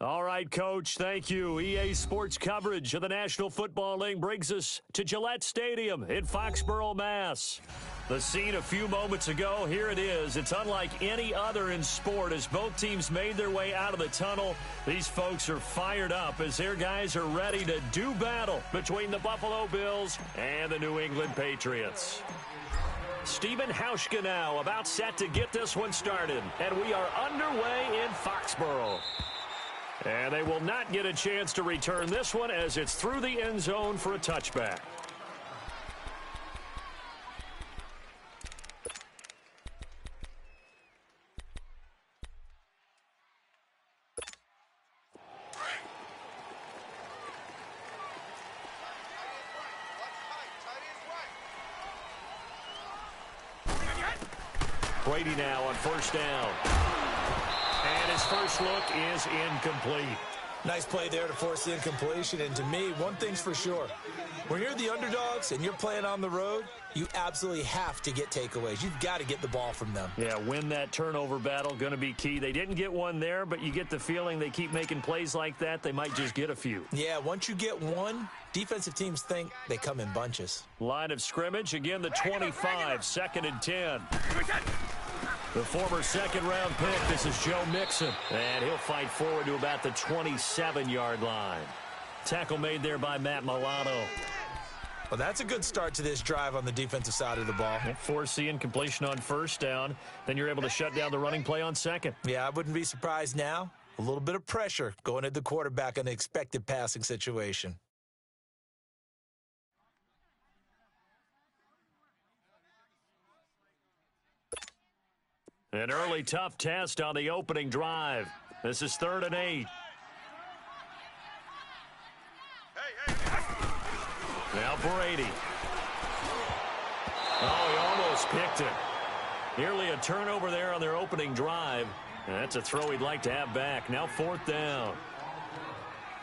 All right, Coach, thank you. EA Sports coverage of the National Football League brings us to Gillette Stadium in Foxborough, Mass. The scene a few moments ago, here it is. It's unlike any other in sport as both teams made their way out of the tunnel. These folks are fired up as their guys are ready to do battle between the Buffalo Bills and the New England Patriots. Stephen Hauschka now about set to get this one started, and we are underway in Foxborough. And they will not get a chance to return this one as it's through the end zone for a touchback. Brady now on first down. And his first look is incomplete. Nice play there to force the incompletion. And to me, one thing's for sure. When you're the underdogs and you're playing on the road, you absolutely have to get takeaways. You've got to get the ball from them. Yeah, win that turnover battle, going to be key. They didn't get one there, but you get the feeling they keep making plays like that, they might just get a few. Yeah, once you get one, defensive teams think they come in bunches. Line of scrimmage, again the 25, 2nd and 10. The former second-round pick, this is Joe Mixon. And he'll fight forward to about the 27-yard line. Tackle made there by Matt Milano. Well, that's a good start to this drive on the defensive side of the ball. Force the incompletion on first down. Then you're able to shut down the running play on second. Yeah, I wouldn't be surprised now. A little bit of pressure going at the quarterback in the expected passing situation. An early tough test on the opening drive. This is 3rd and 8. Now Brady. Oh, he almost picked it. Nearly a turnover there on their opening drive. And that's a throw he'd like to have back. Now 4th down.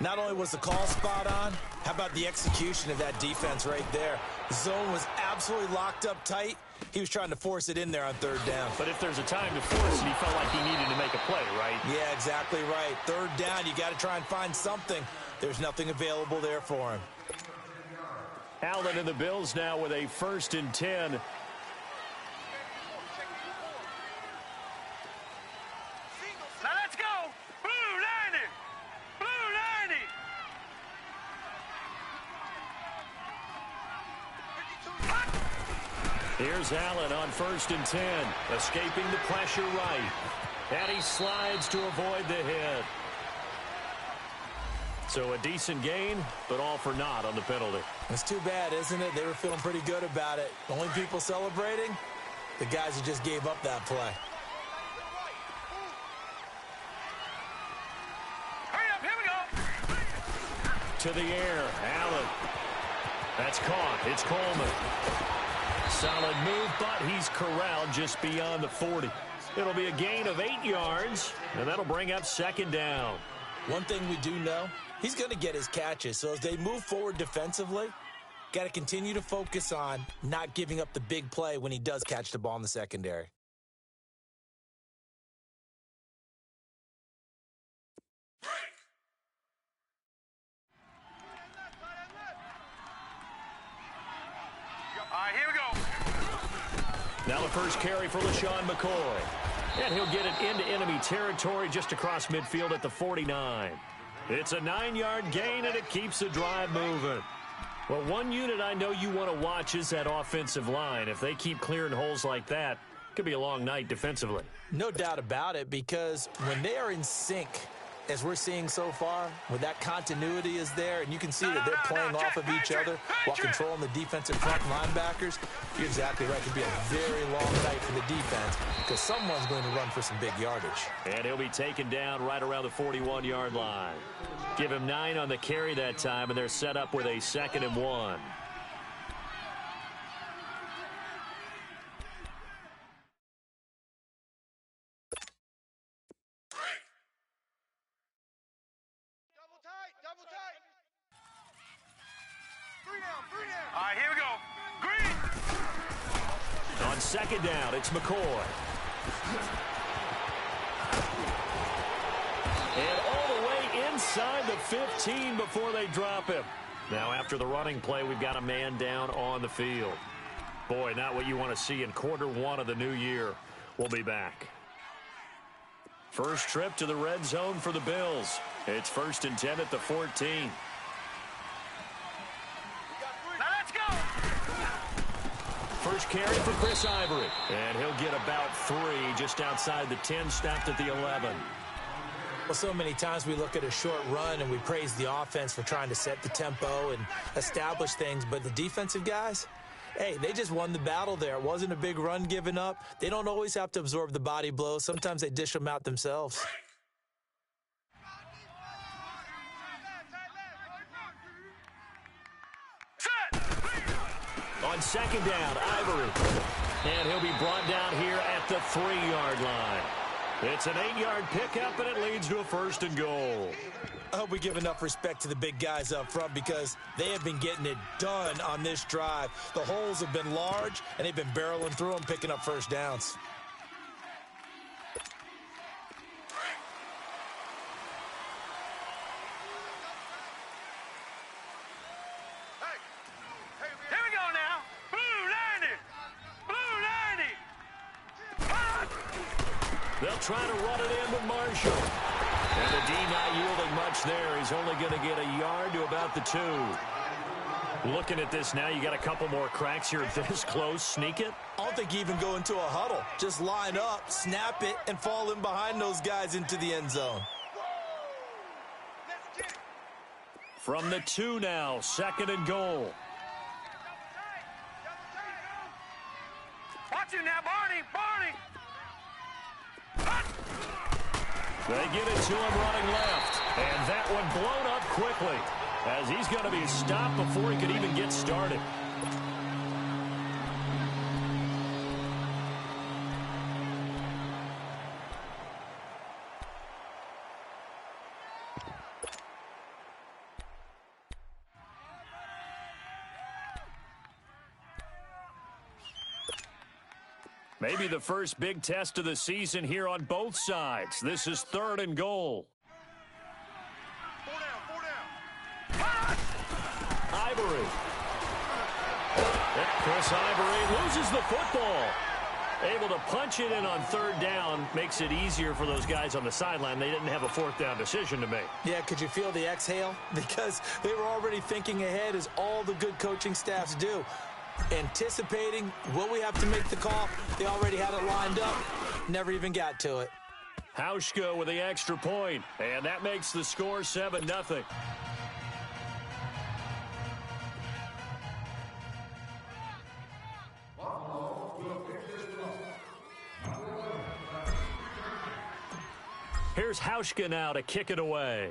Not only was the call spot on, how about the execution of that defense right there? The zone was absolutely locked up tight. He was trying to force it in there on 3rd down. But if there's a time to force it, he felt like he needed to make a play, right? Yeah, exactly right. 3rd down, you got to try and find something. There's nothing available there for him. Allen and the Bills now with a 1st and 10. Now let's go. Blue 90. Blue 90. Here's Allen on 1st and 10. Escaping the pressure right. And he slides to avoid the hit. So a decent gain, but all for naught on the penalty. It's too bad, isn't it? They were feeling pretty good about it. Only people celebrating, the guys who just gave up that play. Hurry up, here we go. To the air, Allen. That's caught. It's Coleman. Solid move, but he's corralled just beyond the 40. It'll be a gain of 8 yards, and that'll bring up 2nd down. One thing we do know, he's going to get his catches. So as they move forward defensively, got to continue to focus on not giving up the big play when he does catch the ball in the secondary. All right, here we go. Now the first carry for LaShawn McCoy. And he'll get it into enemy territory just across midfield at the 49. It's a 9-yard gain, and it keeps the drive moving. Well, one unit I know you want to watch is that offensive line. If they keep clearing holes like that, it could be a long night defensively. No doubt about it, because when they are in sync, as we're seeing so far, when that continuity is there, and you can see that they're playing off of each other while controlling the defensive front linebackers, you're exactly right. It could be a very long night for the defense because someone's going to run for some big yardage. And he'll be taken down right around the 41-yard line. Give him 9 on the carry that time, and they're set up with a 2nd and 1. All right, here we go. Green. On 2nd down, it's McCoy. And all the way inside the 15 before they drop him. Now, after the running play, we've got a man down on the field. Boy, not what you want to see in quarter one of the new year. We'll be back. First trip to the red zone for the Bills. It's 1st and 10 at the 14. Now let's go. First carry for Chris Ivory. And he'll get about 3 just outside the 10, stopped at the 11. Well, so many times we look at a short run and we praise the offense for trying to set the tempo and establish things, but the defensive guys, hey, they just won the battle there. It wasn't a big run given up. They don't always have to absorb the body blows. Sometimes they dish them out themselves. Set. On second down, Ivory. And he'll be brought down here at the 3-yard line. It's an 8-yard pickup, and it leads to a 1st and goal. I hope we give enough respect to the big guys up front because they have been getting it done on this drive. The holes have been large, and they've been barreling through them, picking up first downs. Here we go now. Blue 90. Blue 90. They'll try to run it in with Marshall. And the D not yielding much there. He's only going to get a yard to about the 2. Looking at this now, you got a couple more cracks here this close. Sneak it. I don't think you even go into a huddle. Just line up, snap it, and fall in behind those guys into the end zone. From the 2 now, 2nd and goal. Watch it now, Barney. They get it to him running left. And that one blown up quickly as he's going to be stopped before he could even get started. Maybe the first big test of the season here on both sides. This is 3rd and goal. 4 down. Ivory. Chris Ivory loses the football. Able to punch it in on 3rd down. Makes it easier for those guys on the sideline. They didn't have a 4th down decision to make. Yeah, could you feel the exhale? Because they were already thinking ahead as all the good coaching staffs do. Anticipating, will we have to make the call? They already had it lined up. Never even got to it. Hauschka with the extra point, and that makes the score 7-0. Here's Hauschka now to kick it away.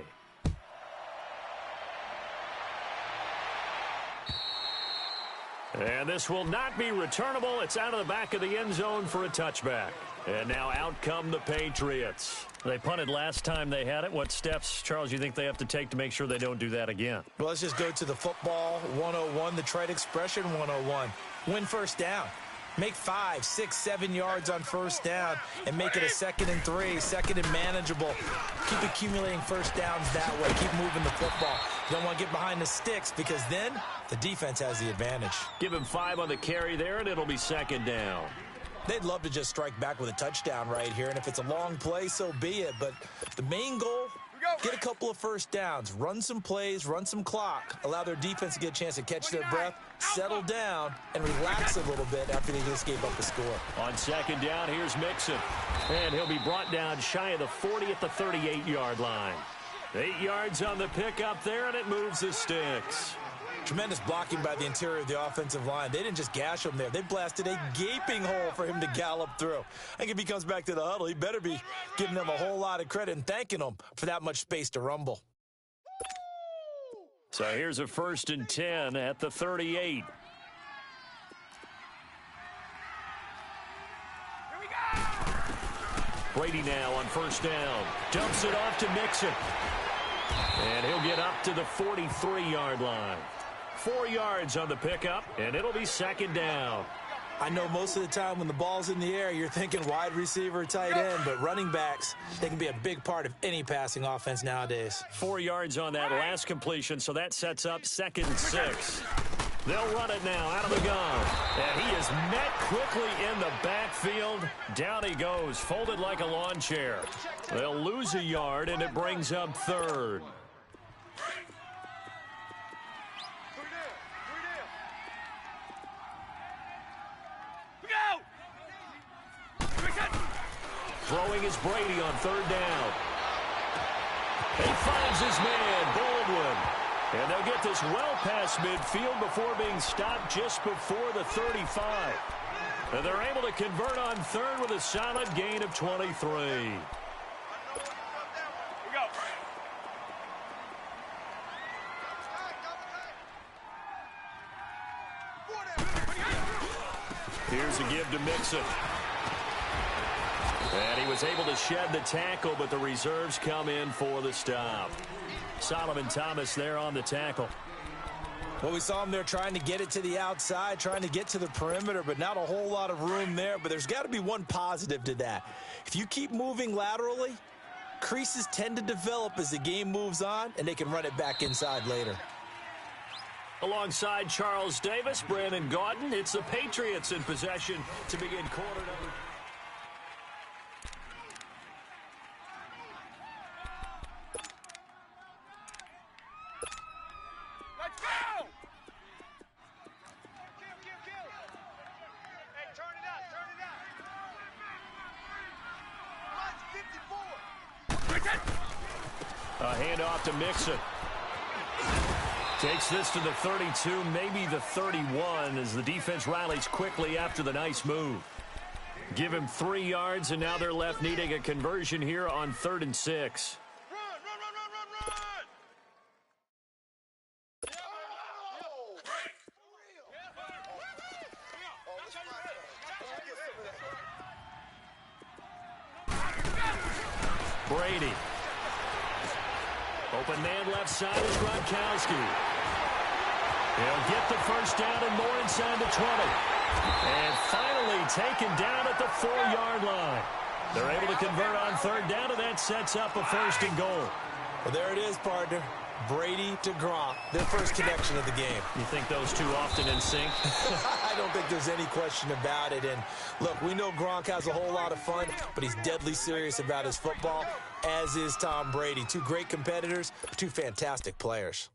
And this will not be returnable. It's out of the back of the end zone for a touchback. And now out come the Patriots. They punted last time they had it. What steps, Charles, you think they have to take to make sure they don't do that again? Well, let's just go to the football 101, the trade expression 101. Win first down. Make 5, 6, 7 yards on first down and make it a 2nd and 3, 2nd and manageable. Keep accumulating first downs that way. Keep moving the football. You don't want to get behind the sticks because then the defense has the advantage. Give him 5 on the carry there, and it'll be 2nd down. They'd love to just strike back with a touchdown right here, and if it's a long play, so be it. But the main goal, get a couple of first downs, run some plays, run some clock, allow their defense to get a chance to catch their breath, settle down, and relax a little bit after they just gave up a score. On 2nd down, here's Mixon. And he'll be brought down shy of the 40 at the 38-yard line. 8 yards on the pickup there, and it moves the sticks. Tremendous blocking by the interior of the offensive line. They didn't just gash him there. They blasted a gaping hole for him to gallop through. I think if he comes back to the huddle, he better be giving them a whole lot of credit and thanking them for that much space to rumble. So here's a 1st and 10 at the 38. Here we go. Brady now on 1st down. Dumps it off to Mixon. And he'll get up to the 43-yard line. 4 yards on the pickup, and it'll be 2nd down. I know most of the time when the ball's in the air, you're thinking wide receiver, tight end, but running backs, they can be a big part of any passing offense nowadays. 4 yards on that last completion, so that sets up 2nd and 6. They'll run it now out of the gun. And he is met quickly in the backfield. Down he goes, folded like a lawn chair. They'll lose a yard, and it brings up 3rd. Throwing is Brady on 3rd down. He finds his man, Baldwin. And they'll get this well past midfield before being stopped just before the 35. And they're able to convert on 3rd with a solid gain of 23. Here's a give to Mixon. And he was able to shed the tackle, but the reserves come in for the stop. Solomon Thomas there on the tackle. Well, we saw him there trying to get it to the outside, trying to get to the perimeter, but not a whole lot of room there. But there's got to be one positive to that. If you keep moving laterally, creases tend to develop as the game moves on, and they can run it back inside later. Alongside Charles Davis, Brandon Gaudin, it's the Patriots in possession to begin quarter number. A handoff to Mixon. Takes this to the 32, maybe the 31, as the defense rallies quickly after the nice move. Give him 3 yards, and now they're left needing a conversion here on 3rd and 6. Brady. Open man left side is Gronkowski. He'll get the first down and more inside the 20. And finally taken down at the 4-yard line. They're able to convert on 3rd down, and that sets up a 1st and goal. Well, there it is, partner. Brady to Gronk, their first connection of the game. You think those two often in sync? I don't think there's any question about it. And look, we know Gronk has a whole lot of fun, but he's deadly serious about his football, as is Tom Brady. 2 great competitors, 2 fantastic players.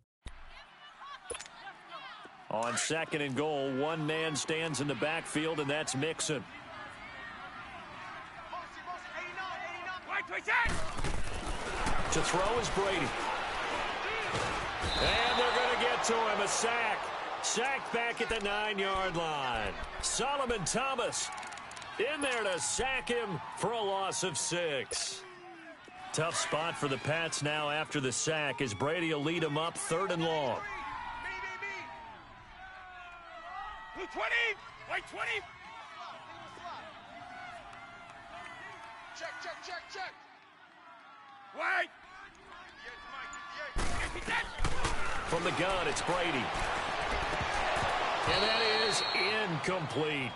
On 2nd and goal, 1 man stands in the backfield, and that's Mixon. To throw is Brady. And they're going to get to him, a sack. Sacked back at the 9-yard line. Solomon Thomas in there to sack him for a loss of 6. Tough spot for the Pats now after the sack, as Brady will lead them up 3rd and long. 20, white 20. Check. White. From the gun, it's Brady. And that is incomplete.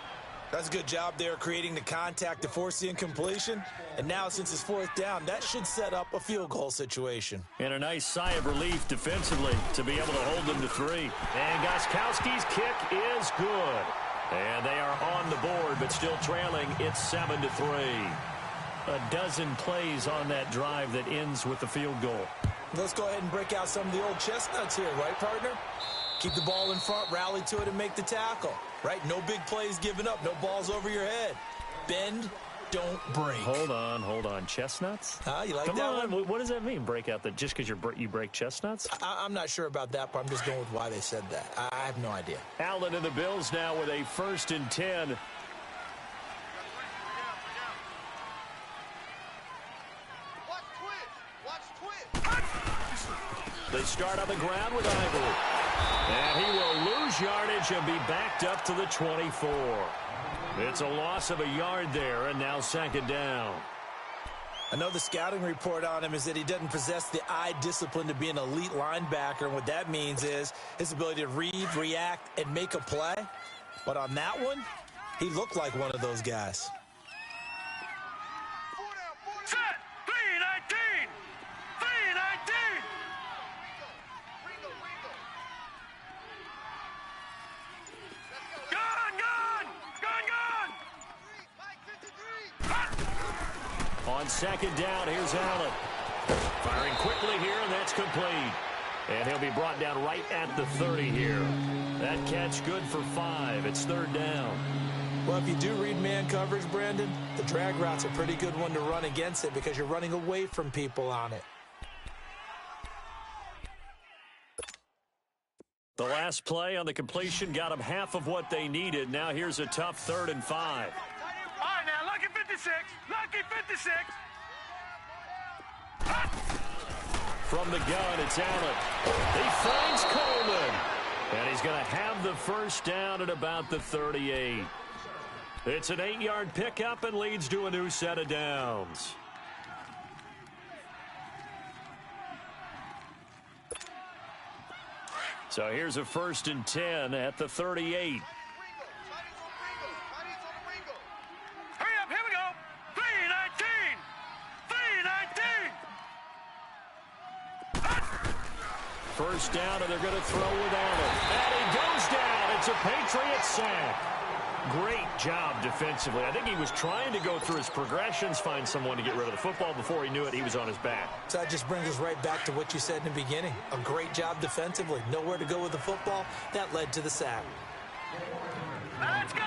That's a good job there creating the contact to force the incompletion. And now, since it's 4th down, that should set up a field goal situation. And a nice sigh of relief defensively to be able to hold them to 3. And Gostkowski's kick is good. And they are on the board, but still trailing. It's 7-3. A dozen plays on that drive that ends with the field goal. Let's go ahead and break out some of the old chestnuts here, right, partner? Keep the ball in front, rally to it, and make the tackle, right? No big plays given up, no balls over your head. Bend, don't break. Hold on. Chestnuts? You like Come that on. one? What does that mean, break out? Just because you break chestnuts? I'm not sure about that, but I'm just going with why they said that. I have no idea. Allen and the Bills now with a 1st and 10. They start on the ground with Ivory. And he will lose yardage and be backed up to the 24. It's a loss of a yard there, and now 2nd down. I know the scouting report on him is that he doesn't possess the eye discipline to be an elite linebacker. And what that means is his ability to read, react, and make a play. But on that one, He looked like one of those guys. Set. 319. 319. Gun. On second down, here's Allen. Firing quickly here, and that's complete. And he'll be brought down right at the 30 here. That catch good for 5. It's third down. Well, if you do read man coverage, Brandon, the drag route's a pretty good one to run against it because you're running away from people on it. The last play on the completion got them half of what they needed. Now here's a tough 3rd and 5. All right, now, lucky 56. Lucky 56. From the gun, it's Allen. He finds Coleman. And he's going to have the first down at about the 38. It's an 8-yard pickup and leads to a new set of downs. So here's a 1st and 10 at the 38. Hurry up, here we go. 319. 319. First down, and they're going to throw with Allen. And he goes down. It's a Patriot sack. Great job defensively. I think he was trying to go through his progressions, find someone to get rid of the football. Before he knew it, he was on his back. So that just brings us right back to what you said in the beginning. A great job defensively. Nowhere to go with the football. That led to the sack. Let's go.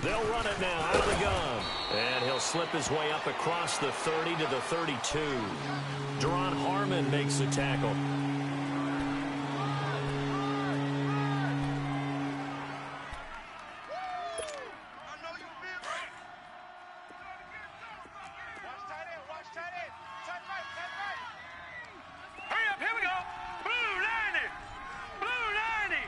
They'll run it now out of the gun. And he'll slip his way up across the 30 to the 32. Deron Harmon makes the tackle. Hurry up, here we go. Blue 90. Blue 90.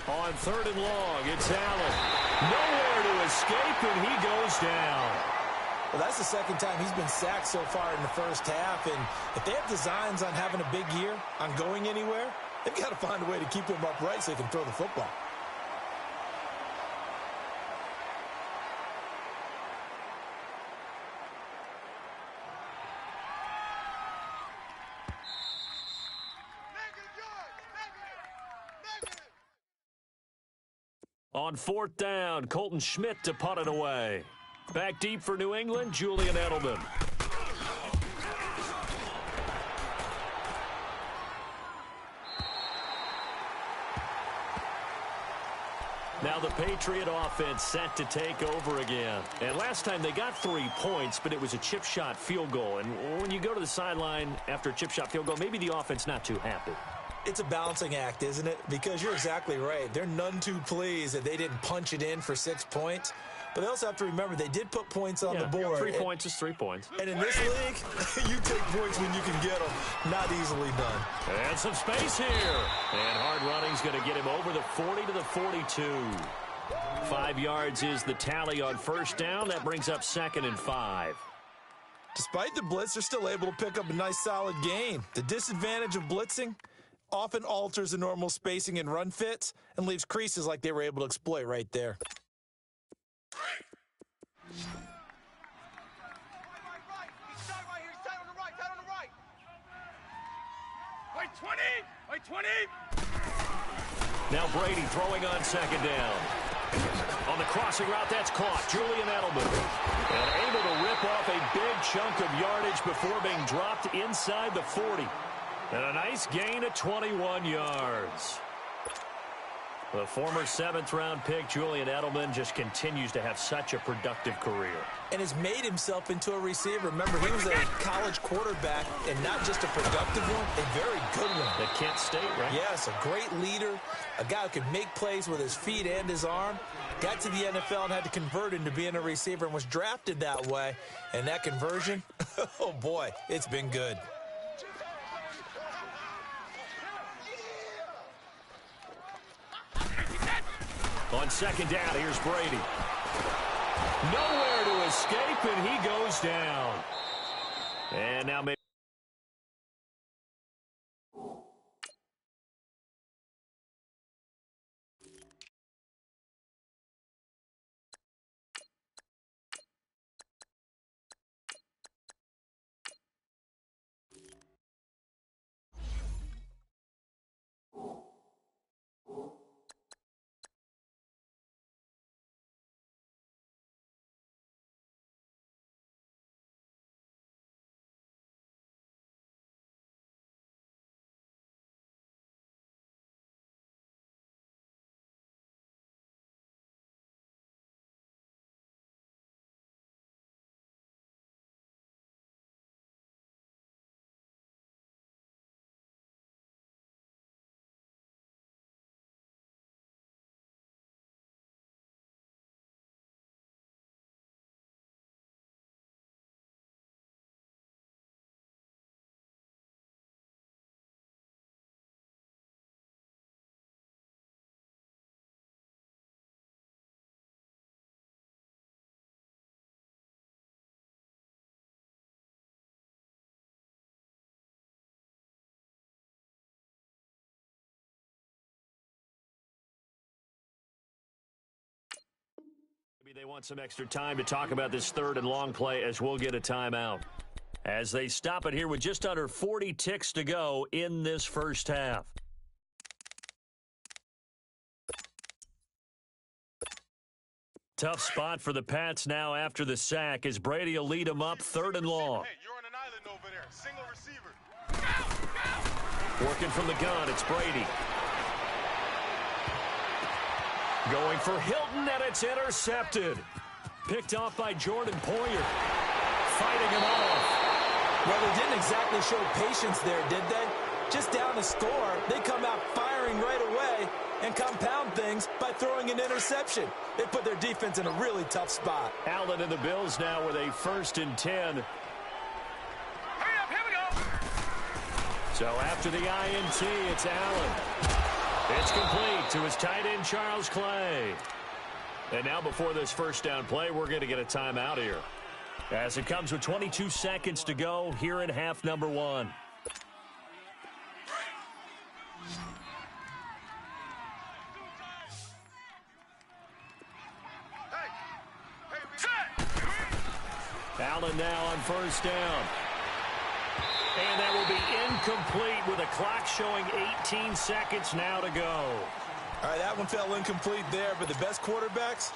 On 3rd and long, it's Allen. Nowhere to escape, and he goes down. Well, that's the second time he's been sacked so far in the first half, and if they have designs on having a big year, on going anywhere, they've got to find a way to keep him upright so they can throw the football. On 4th down, Colton Schmidt to punt it away. Back deep for New England, Julian Edelman. Now the Patriot offense set to take over again. And last time they got 3 points, but it was a chip shot field goal. And when you go to the sideline after a chip shot field goal, maybe the offense not too happy. It's a balancing act, isn't it? Because you're exactly right. They're none too pleased that they didn't punch it in for 6 points. But they also have to remember they did put points on the board. 3 points is 3 points. And in this league, you take points when you can get them. Not easily done. And some space here. And hard running's going to get him over the 40 to the 42. 5 yards is the tally on first down. That brings up 2nd and 5. Despite the blitz, they're still able to pick up a nice solid gain. The disadvantage of blitzing often alters the normal spacing and run fits and leaves creases like they were able to exploit right there. Wait 20. Wait 20. Now Brady throwing on 2nd down. On the crossing route, that's caught. Julian Edelman. And able to rip off a big chunk of yardage before being dropped inside the 40. And a nice gain of 21 yards. The former 7th-round pick, Julian Edelman, just continues to have such a productive career. And has made himself into a receiver. Remember, he was a college quarterback, and not just a productive one, a very good one. At Kent State, right? Yes, a great leader, a guy who could make plays with his feet and his arm. Got to the NFL and had to convert into being a receiver and was drafted that way. And that conversion, oh boy, it's been good. On 2nd down, here's Brady. Nowhere to escape, and he goes down. And now maybe Maybe they want some extra time to talk about this third and long play as we'll get a timeout. As they stop it here with just under 40 ticks to go in this first half. Tough spot for the Pats now after the sack as Brady will lead them up third and long. Hey, you're on an island over there. Single receiver. Working from the gun, it's Brady. Going for Hilton, and it's intercepted. Picked off by Jordan Poyer. Fighting him off. Well, they didn't exactly show patience there, did they? Just down to score, they come out firing right away and compound things by throwing an interception. They put their defense in a really tough spot. Allen and the Bills now with a 1st and 10. Hurry up, here we go. So after the INT, it's Allen. It's complete to his tight end, Charles Clay. And now before this first down play, we're going to get a timeout here. As it comes with 22 seconds to go here in half number 1. Allen now on first down. And that will be incomplete with a clock showing 18 seconds now to go. All right, that one fell incomplete there, but the best quarterbacks,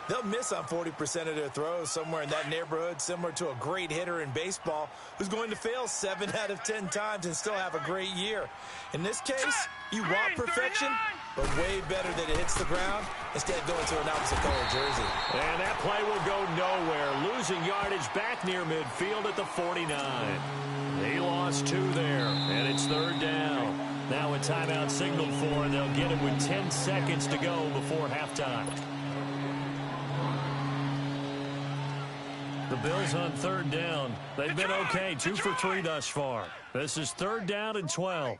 they'll miss on 40% of their throws, somewhere in that neighborhood, similar to a great hitter in baseball who's going to fail 7 out of 10 times and still have a great year. In this case, you want perfection, but way better that it hits the ground instead of going to an opposite color jersey. And that play will go nowhere. Losing yardage back near midfield at the 49. They lost 2 there, and it's third down. Now a timeout signaled for, and they'll get it with 10 seconds to go before halftime. The Bills on third down. They've been okay, 2 for 3 thus far. This is third down and 12. All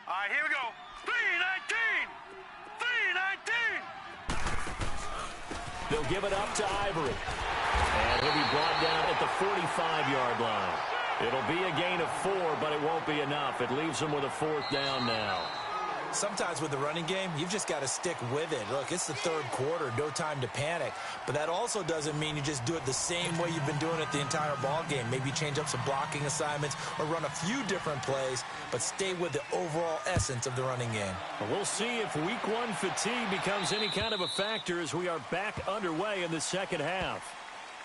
right, here we go. 3-19. 3-19. They'll give it up to Ivory. And he'll be brought down at the 45-yard line. It'll be a gain of 4, but it won't be enough. It leaves them with a 4th down now. Sometimes with the running game, you've just got to stick with it. Look, it's the third quarter, no time to panic. But that also doesn't mean you just do it the same way you've been doing it the entire ball game. Maybe change up some blocking assignments or run a few different plays, but stay with the overall essence of the running game. Well, we'll see if week 1 fatigue becomes any kind of a factor as we are back underway in the second half.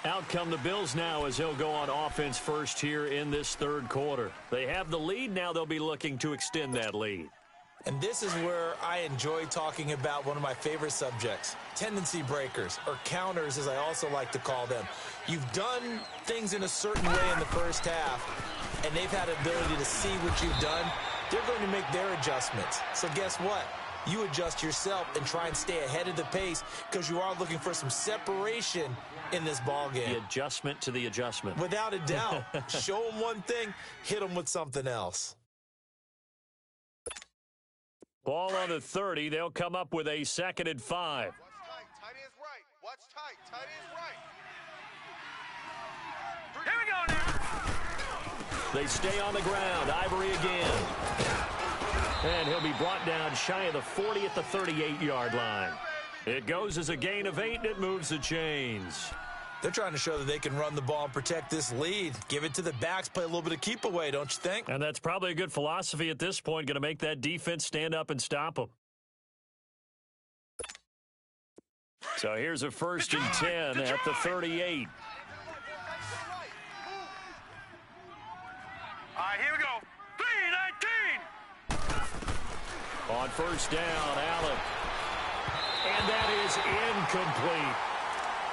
Out come the Bills now as they'll go on offense first here in this third quarter. They have the lead. Now they'll be looking to extend that lead. And this is where I enjoy talking about one of my favorite subjects, tendency breakers, or counters as I also like to call them. You've done things in a certain way in the first half, and they've had the ability to see what you've done. They're going to make their adjustments. So guess what? You adjust yourself and try and stay ahead of the pace because you are looking for some separation in this ball game. The adjustment to the adjustment. Without a doubt. Show them one thing, hit them with something else. Ball on the 30. They'll come up with a 2nd and 5. What's tight? Tight ends right. What's tight? Tight ends right. Here we go now. They stay on the ground. Ivory again. And he'll be brought down shy of the 40 at the 38-yard line. It goes as a gain of 8, and it moves the chains. They're trying to show that they can run the ball and protect this lead. Give it to the backs, play a little bit of keep away, don't you think? And that's probably a good philosophy at this point, going to make that defense stand up and stop them. So here's a 1st and 10 at the 38. All right, here we go. 3-19. On first down, Allen. And that is incomplete.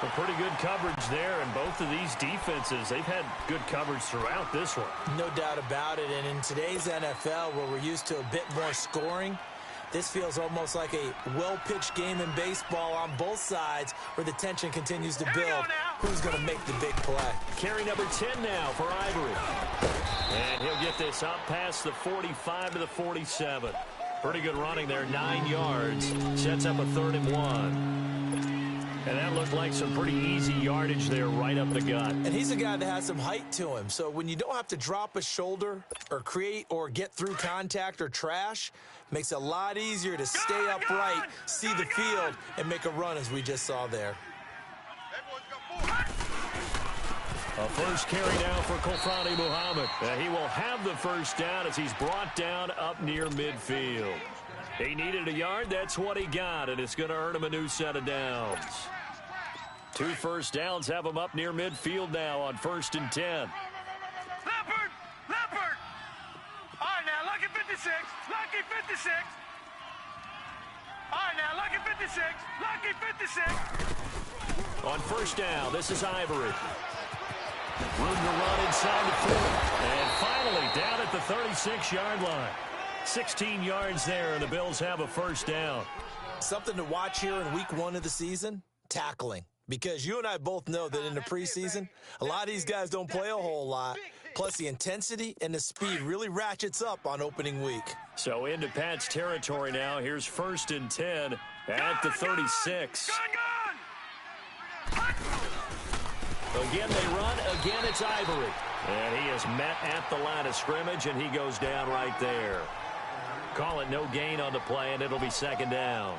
A pretty good coverage there, and both of these defenses, they've had good coverage throughout this one. No doubt about it, and in today's NFL, where we're used to a bit more scoring, this feels almost like a well-pitched game in baseball on both sides where the tension continues to build. Who's going to make the big play? Carry number 10 now for Ivory. And he'll get this up past the 45 to the 47. Pretty good running there, 9 yards. Sets up a 3rd and 1. And that looked like some pretty easy yardage there right up the gut. And he's a guy that has some height to him. So when you don't have to drop a shoulder or create or get through contact or trash, makes it a lot easier to stay upright, see the field, and make a run as we just saw there. A first carry now for Kofrani Muhammad. He will have the first down as he's brought down up near midfield. He needed a yard. That's what he got, and it's going to earn him a new set of downs. 2 first downs have him up near midfield now on 1st and 10. Leopard! Leopard! All right, now, lucky 56. Lucky 56. All right, now, lucky 56. Lucky 56. On first down, this is Ivory. Room to run inside the 4. And finally down at the 36-yard line. 16 yards there, and the Bills have a first down. Something to watch here in week 1 of the season, tackling. Because you and I both know that in the preseason, a lot of these guys don't play a whole lot. Plus, the intensity and the speed really ratchets up on opening week. So into Pat's territory now. Here's 1st and 10 at the 36. Again, they run. Again, it's Ivory. And he is met at the line of scrimmage, and he goes down right there. Call it no gain on the play, and it'll be 2nd down.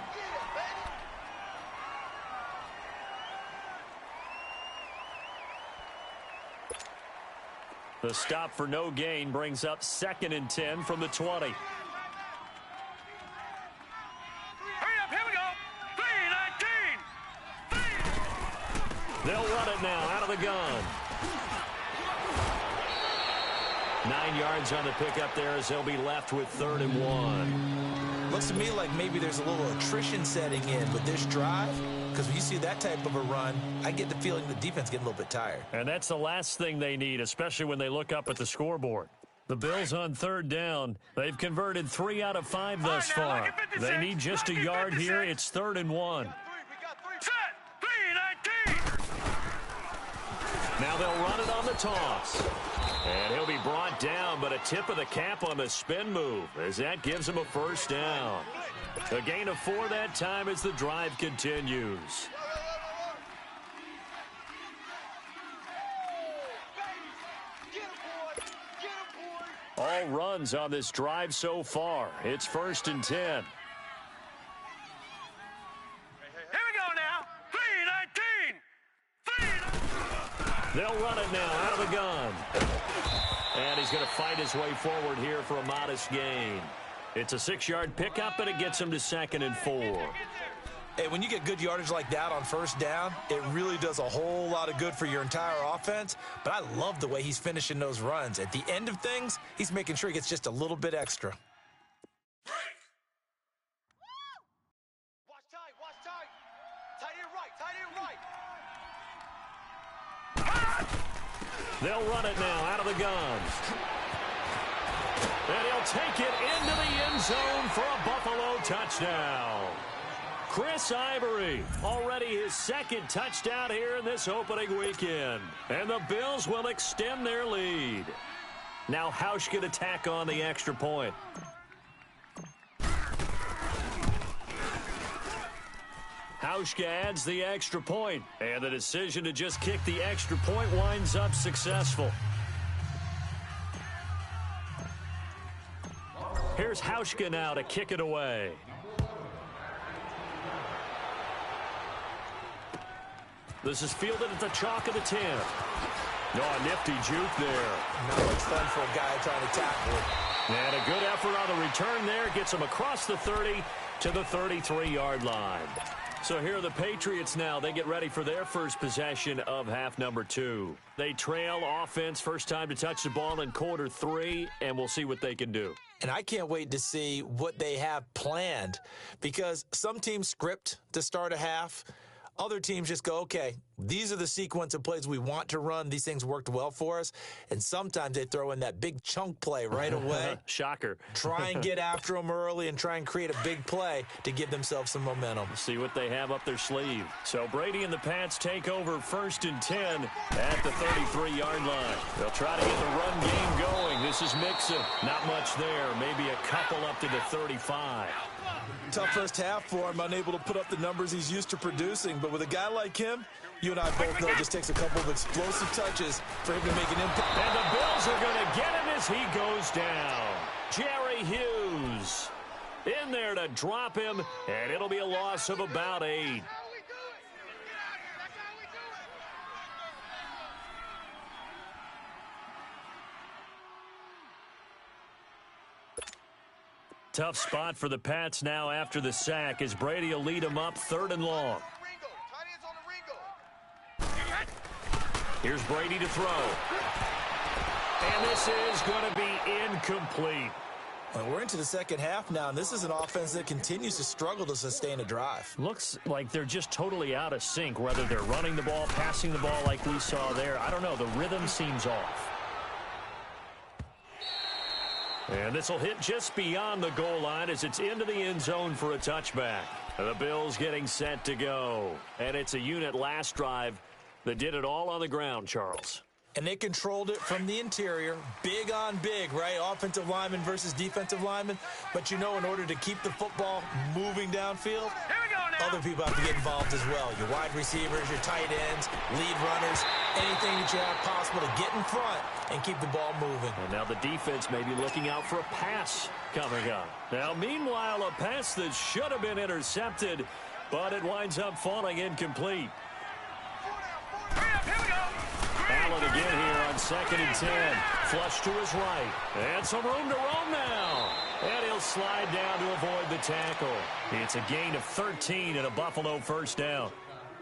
The stop for no gain brings up 2nd and 10 from the 20. Hurry up, here we go. 3-19. They'll run it now out of the gun. 9 yards on the pickup there as they'll be left with 3rd and 1. Looks to me like maybe there's a little attrition setting in with this drive, because when you see that type of a run, I get the feeling the defense getting a little bit tired. And that's the last thing they need, especially when they look up at the scoreboard. The Bills on 3rd down. They've converted 3 out of 5 thus far. They need just a yard here. It's 3rd and 1. Set. 3-19. Now they'll run it on the toss. And he'll be brought down, but a tip of the cap on the spin move as that gives him a first down. A gain of 4 that time as the drive continues. All runs on this drive so far. It's 1st and 10. Here we go now. 3-19. They'll run it now out of the gun. And he's going to fight his way forward here for a modest gain. It's a 6-yard pickup, and it gets him to 2nd and 4. Hey, when you get good yardage like that on 1st down, it really does a whole lot of good for your entire offense. But I love the way he's finishing those runs. At the end of things, he's making sure he gets just a little bit extra. Watch tight, watch tight. Tight end right, tight end right. They'll run it now out of the gun. And he'll take it into the end zone for a Buffalo touchdown. Chris Ivory, already his 2nd touchdown here in this opening weekend. And the Bills will extend their lead. Now Hausch can attack on the extra point. Hauschka adds the extra point, and the decision to just kick the extra point winds up successful. Here's Hauschka now to kick it away. This is fielded at the chalk of the 10. No, a nifty juke there. Not much fun for a guy trying to tackle it. And a good effort on the return there gets him across the 30 to the 33-yard line. So here are the Patriots now. They get ready for their first possession of half number 2. They trail offense, first time to touch the ball in quarter 3, and we'll see what they can do. And I can't wait to see what they have planned, because some teams script to start a half. Other teams just go, okay, these are the sequence of plays we want to run. These things worked well for us. And sometimes they throw in that big chunk play right away. Shocker. Try and get after them early and try and create a big play to give themselves some momentum. See what they have up their sleeve. So Brady and the Pats take over 1st and 10 at the 33-yard line. They'll try to get the run game going. This is Mixon. Not much there. Maybe a couple up to the 35. tough first half for him, unable to put up the numbers he's used to producing. But with a guy like him, you and I both know it just takes a couple of explosive touches for him to make an impact. And the Bills are going to get him as he goes down. Jerry Hughes in there to drop him, and it'll be a loss of about 8. Tough spot for the Pats now after the sack as Brady will lead them up 3rd and long. Here's Brady to throw. And this is going to be incomplete. Well, we're into the second half now, and this is an offense that continues to struggle to sustain a drive. Looks like they're just totally out of sync, whether they're running the ball, passing the ball like we saw there. I don't know. The rhythm seems off. And this will hit just beyond the goal line as it's into the end zone for a touchback. The Bills getting set to go. And it's a unit last drive that did it all on the ground, Charles. And they controlled it from the interior, big on big, right? Offensive lineman versus defensive lineman. But, you know, in order to keep the football moving downfield, other people have to get involved as well. Your wide receivers, your tight ends, lead runners, anything that you have possible to get in front and keep the ball moving. And now the defense may be looking out for a pass coming up. Now, meanwhile, a pass that should have been intercepted, but it winds up falling incomplete. Allen again here on 2nd and 10. Flush to his right. And some room to roam now. And he'll slide down to avoid the tackle. It's a gain of 13 and a Buffalo first down.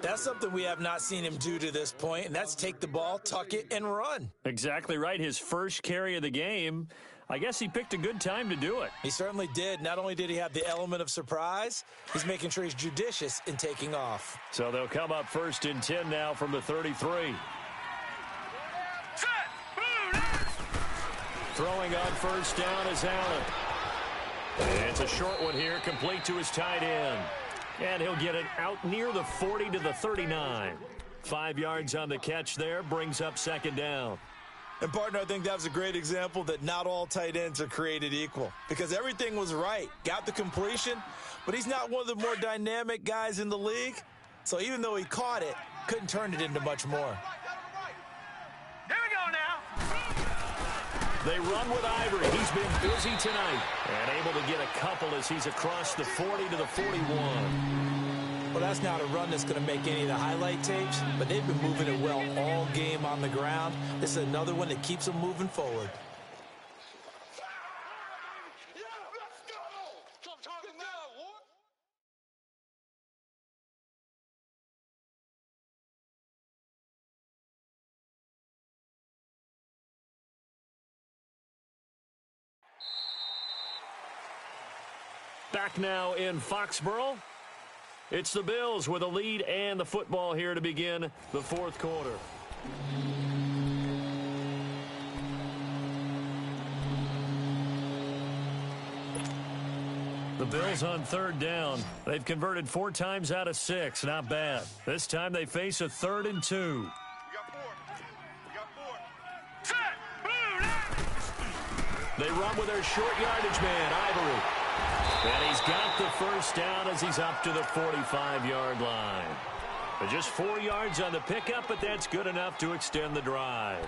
That's something we have not seen him do to this point, and that's take the ball, tuck it, and run. Exactly right. His first carry of the game. I guess he picked a good time to do it. He certainly did. Not only did he have the element of surprise, he's making sure he's judicious in taking off. So they'll come up 1st and 10 now from the 33. Throwing on first down is Allen. It's a short one here, complete to his tight end. And he'll get it out near the 40 to the 39. 5 yards on the catch there, brings up 2nd down. And, partner, I think that was a great example that not all tight ends are created equal. Because everything was right. Got the completion, but he's not one of the more dynamic guys in the league. So even though he caught it, couldn't turn it into much more. Here we go now. They run with Ivory. He's been busy tonight and able to get a couple as he's across the 40 to the 41. Well, that's not a run that's going to make any of the highlight tapes, but they've been moving it well all game on the ground. This is another one that keeps them moving forward. Back now in Foxborough. It's the Bills with a lead and the football here to begin the 4th quarter. The Bills on 3rd down. They've converted 4 times out of 6. Not bad. This time they face a 3rd and 2. They run with their short yardage man, Ivory. And he's got the first down as he's up to the 45-yard line. But just 4 yards on the pickup, but that's good enough to extend the drive.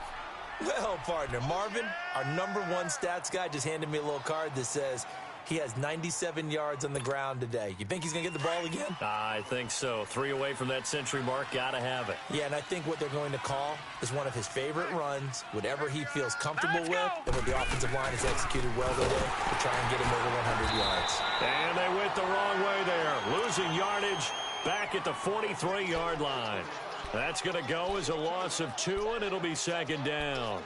Well, partner, Marvin, our #1 stats guy, just handed me a little card that says he has 97 yards on the ground today. You think he's going to get the ball again? I think so. 3 away from that century mark. Got to have it. Yeah, and I think what they're going to call is one of his favorite runs, whatever he feels comfortable with, and what the offensive line has executed well today to try and get him over 100 yards. And they went the wrong way there. Losing yardage back at the 43-yard line. That's going to go as a loss of 2, and it'll be 2nd down.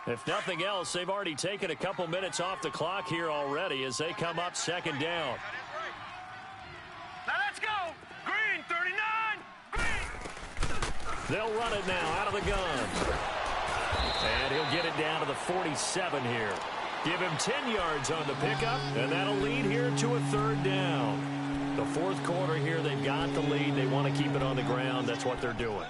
If nothing else, they've already taken a couple minutes off the clock here already as they come up 2nd down. Now let's go. Green, 39. Green. They'll run it now out of the gun. And he'll get it down to the 47 here. Give him 10 yards on the pickup, and that'll lead here to a 3rd down. The 4th quarter here, they've got the lead. They want to keep it on the ground. That's what they're doing.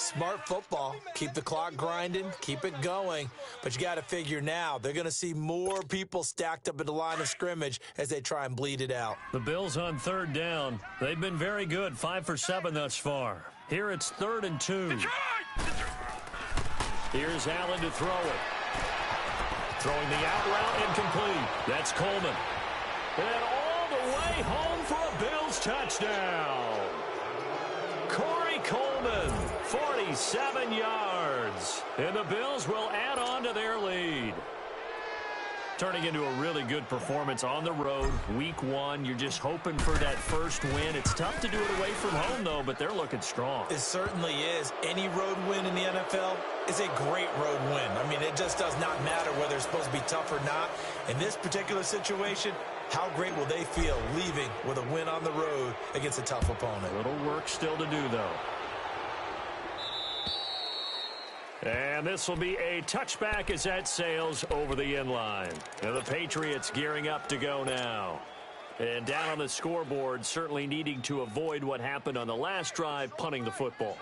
Smart football. Keep the clock grinding, keep it going. But you got to figure now, they're going to see more people stacked up at the line of scrimmage as they try and bleed it out. The Bills on third down. They've been very good, 5 for 7 thus far. Here it's 3rd and 2. Here's Allen to throw it. Throwing the out route, incomplete. That's Coleman. And all the way home for a Bills touchdown. Corey Coleman, 47 yards. And the Bills will add on to their lead. Turning into a really good performance on the road. Week 1, you're just hoping for that first win. It's tough to do it away from home, though, but they're looking strong. It certainly is. Any road win in the NFL is a great road win. I mean, it just does not matter whether it's supposed to be tough or not. In this particular situation, how great will they feel leaving with a win on the road against a tough opponent? A little work still to do, though. And this will be a touchback as that sails over the end line. And the Patriots gearing up to go now. And down on the scoreboard, certainly needing to avoid what happened on the last drive, punting the football.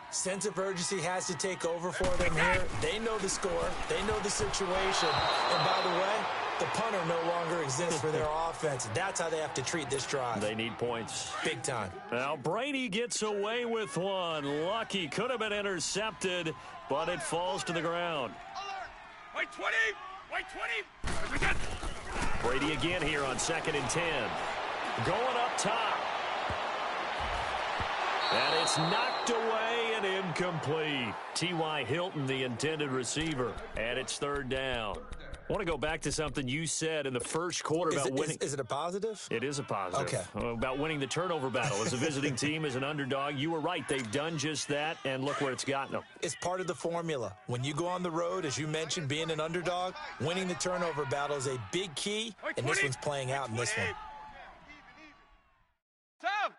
Sense of urgency has to take over for them here. They know the score. They know the situation. And by the way, the punter no longer exists for their offense. That's how they have to treat this drive. They need points. Big time. Now Brady gets away with one. Lucky, could have been intercepted, but it falls to the ground. Wait 20! Wait 20! Brady again here on 2nd and 10. Going up top. And it's knocked away and incomplete. T.Y. Hilton, the intended receiver. And it's 3rd down. I want to go back to something you said in the first quarter about winning. Is it a positive? It is a positive. Okay. About winning the turnover battle. As a visiting team, as an underdog, you were right. They've done just that, and look where it's gotten them. It's part of the formula. When you go on the road, as you mentioned, being an underdog, winning the turnover battle is a big key, and this one's playing out in this one. Tom!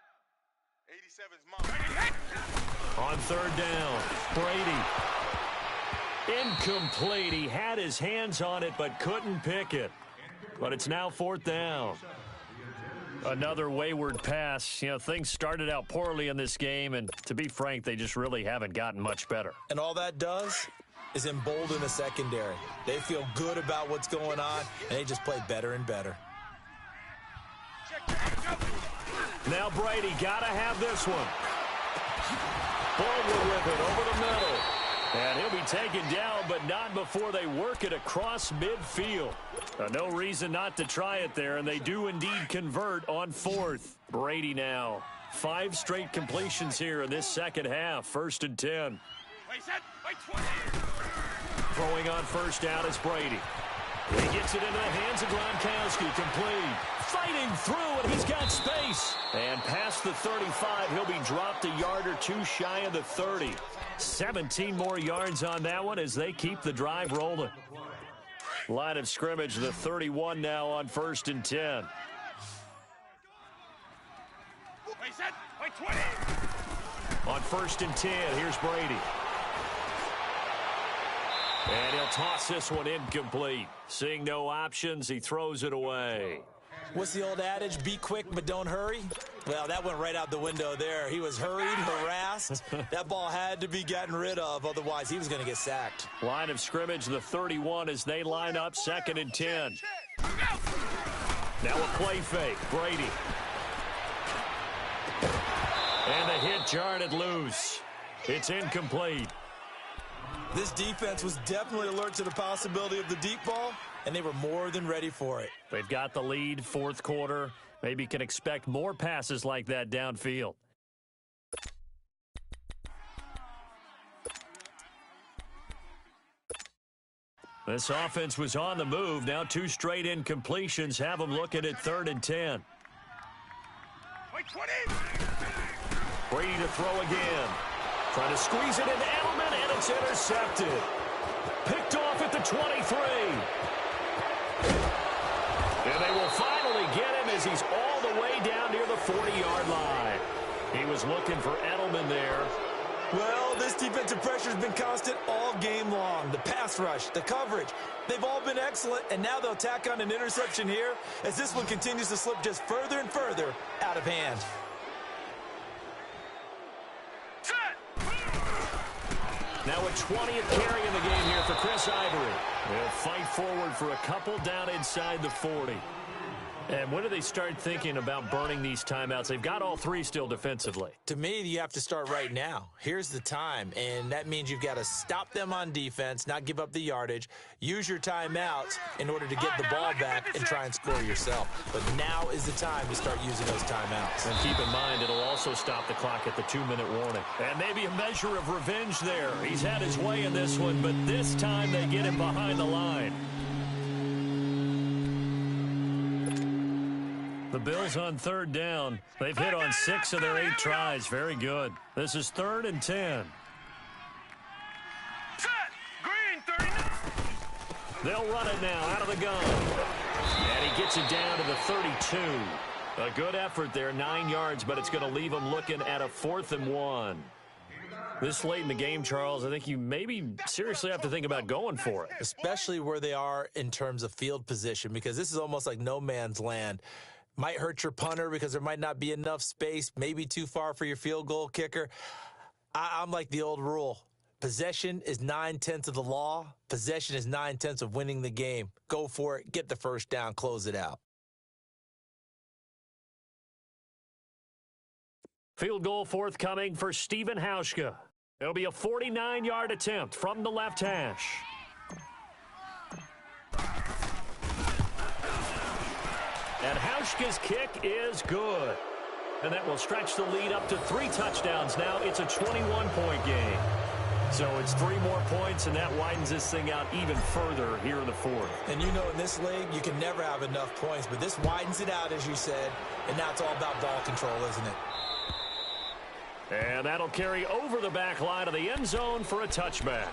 87's mom. On 3rd down, Brady. Incomplete. He had his hands on it but couldn't pick it. But it's now 4th down. Another wayward pass. You know, things started out poorly in this game, and to be frank, they just really haven't gotten much better. And all that does is embolden the secondary. They feel good about what's going on, and they just play better and better. Now Brady got to have this one. Baldwin with it over the middle. And he'll be taken down, but not before they work it across midfield. No reason not to try it there, and they do indeed convert on 4th. Brady now. 5 straight completions here in this second half. 1st and 10. Throwing on 1st down is Brady. He gets it into the hands of Gronkowski. Complete. Fighting through, and he's got space. And past the 35, he'll be dropped a yard or two shy of the 30. 17 more yards on that one as they keep the drive rolling. Line of scrimmage, the 31 now on 1st and 10. On 1st and 10, here's Brady. And he'll toss this one incomplete. Seeing no options, he throws it away. What's the old adage? Be quick, but don't hurry? Well, that went right out the window there. He was hurried, harassed. That ball had to be gotten rid of, otherwise he was going to get sacked. Line of scrimmage, the 31 as they line up 2nd and 10. Now a play fake. Brady. And the hit jarred it loose. It's incomplete. This defense was definitely alert to the possibility of the deep ball, and they were more than ready for it. They've got the lead, 4th quarter. Maybe can expect more passes like that downfield. This offense was on the move. Now 2 straight incompletions have them looking at 3rd and 10. Brady to throw again. Trying to squeeze it into Edelman, and it's intercepted. Picked off at the 23. And they will finally get him as he's all the way down near the 40-yard line. He was looking for Edelman there. Well, this defensive pressure has been constant all game long. The pass rush, the coverage, they've all been excellent, and now they'll tack on an interception here as this one continues to slip just further and further out of hand. Now a 20th carry in the game here for Chris Ivory. They'll fight forward for a couple down inside the 40. And when do they start thinking about burning these timeouts? They've got all three still defensively. To me, you have to start right now. Here's the time, and that means you've got to stop them on defense, not give up the yardage, use your timeouts in order to get the ball back and try and score yourself. But now is the time to start using those timeouts. And keep in mind, it'll also stop the clock at the 2-minute warning. And maybe a measure of revenge there. He's had his way in this one, but this time they get him behind the line. The Bills on third down. They've hit on 6 of their 8 tries. Very good. This is 3rd and 10. Set. Green, 39. They'll run it now out of the gun. And he gets it down to the 32. A good effort there, 9 yards, but it's going to leave him looking at a 4th and 1. This late in the game, Charles, I think you maybe seriously have to think about going for it. Especially where they are in terms of field position, because this is almost like no man's land. Might hurt your punter because there might not be enough space, maybe too far for your field goal kicker. I'm like the old rule. Possession is 9/10 of the law. Possession is 9/10 of winning the game. Go for it. Get the first down. Close it out. Field goal forthcoming for Stephen Hauschka. It'll be a 49-yard attempt from the left hash. And Hauschka's kick is good. And that will stretch the lead up to 3 touchdowns. Now it's a 21-point game. So it's 3 more points, and that widens this thing out even further here in the 4th. And you know, in this league, you can never have enough points, but this widens it out, as you said, and now it's all about ball control, isn't it? And that'll carry over the back line of the end zone for a touchback.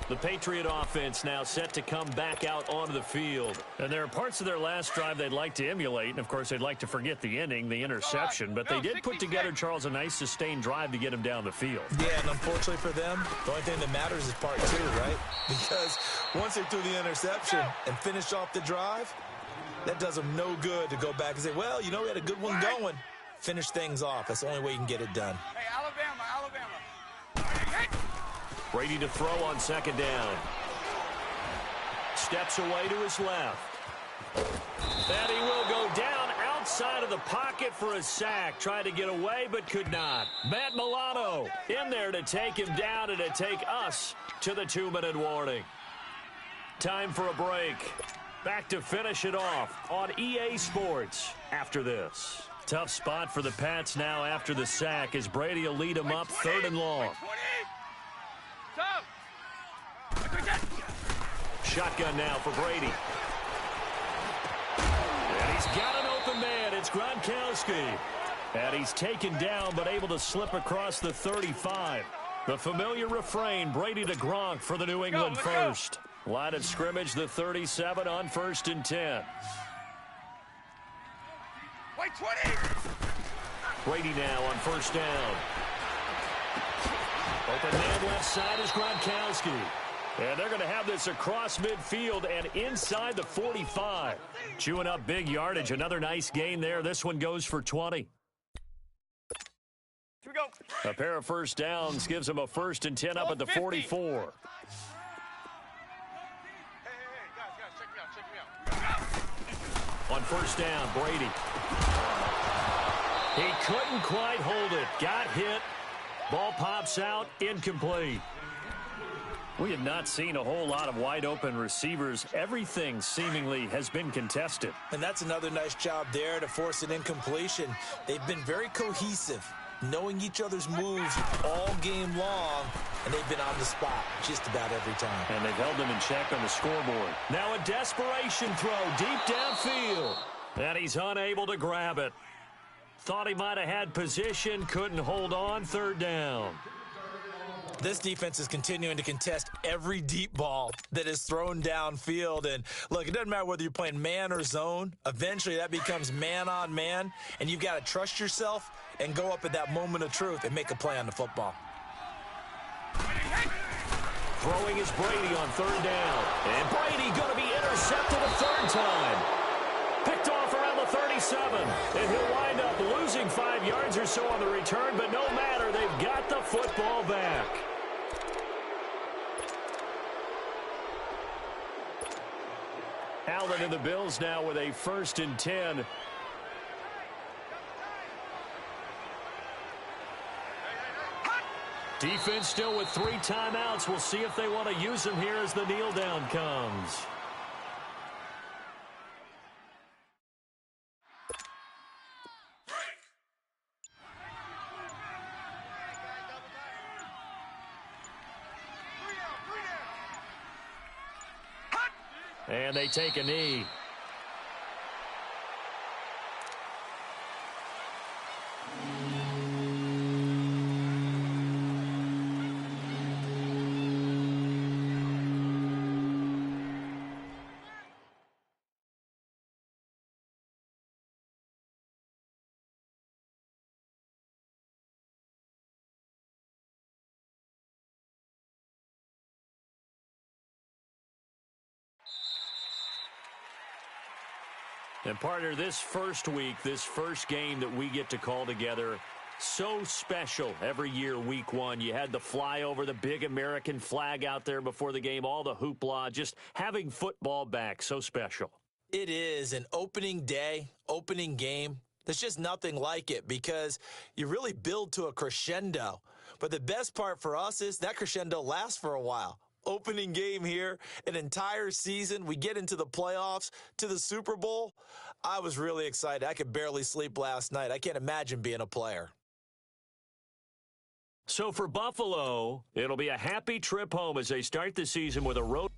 The Patriot offense now set to come back out onto the field. And there are parts of their last drive they'd like to emulate. And, of course, they'd like to forget the inning, the interception. But they did put together, Charles, a nice sustained drive to get him down the field. Yeah, and unfortunately for them, the only thing that matters is part 2, right? Because once they threw the interception and finished off the drive, that does them no good to go back and say, well, you know, we had a good one going. Finish things off. That's the only way you can get it done. Hey, Alabama. Brady to throw on 2nd down. Steps away to his left. And he will go down outside of the pocket for a sack. Tried to get away, but could not. Matt Milano in there to take him down and to take us to the 2-minute warning. Time for a break. Back to finish it off on EA Sports after this. Tough spot for the Pats now after the sack as Brady will lead them up 3rd and long. Shotgun now for Brady. And he's got an open man. It's Gronkowski. And he's taken down but able to slip across the 35. The familiar refrain, Brady to Gronk for the New England first. Line of scrimmage, the 37 on 1st and 10. Wait, 20. Brady now on 1st down. Open man left side is Gronkowski. And they're going to have this across midfield and inside the 45. Chewing up big yardage. Another nice gain there. This one goes for 20. Here we go. A pair of first downs gives them a 1st and 10 up at the 44. Hey, guys, check me out. On 1st down, Brady. He couldn't quite hold it. Got hit. Ball pops out. Incomplete. We have not seen a whole lot of wide-open receivers. Everything seemingly has been contested. And that's another nice job there to force an incompletion. They've been very cohesive, knowing each other's moves all game long, and they've been on the spot just about every time. And they've held them in check on the scoreboard. Now a desperation throw deep downfield. And he's unable to grab it. Thought he might have had position, couldn't hold on, 3rd down. This defense is continuing to contest every deep ball that is thrown downfield. And, look, it doesn't matter whether you're playing man or zone. Eventually, that becomes man on man, and you've got to trust yourself and go up at that moment of truth and make a play on the football. Throwing is Brady on 3rd down. And Brady going to be intercepted a 3rd time. Picked off around the 37. And he'll wind up losing 5 yards or so on the return, but no matter, they've got the football back. Allen and the Bills now with a 1st and 10. Defense still with 3 timeouts. We'll see if they want to use them here as the kneel down comes. And they take a knee. And partner, this first week, this first game that we get to call together, so special every year, week 1. You had the flyover, the big American flag out there before the game, all the hoopla, just having football back, so special. It is an opening day, opening game. There's just nothing like it because you really build to a crescendo. But the best part for us is that crescendo lasts for a while. Opening game here, an entire season. We get into the playoffs, to the Super Bowl. I was really excited. I could barely sleep last night. I can't imagine being a player. So for Buffalo, it'll be a happy trip home as they start the season with a road